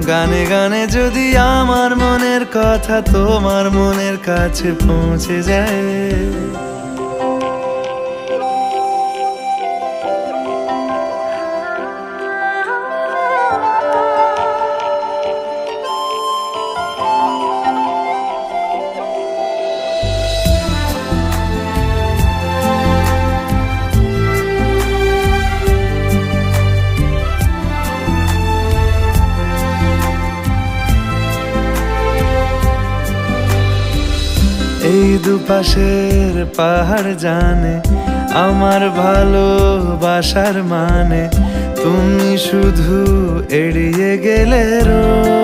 গানে গানে যদি আমার মনের কথা তোমার মনের কাছে পৌঁছে যায়, এই দুপাশের পাহাড় জানে আমার ভালোবাসার মানে, তুমি শুধু এড়িয়ে গেলে রোজ।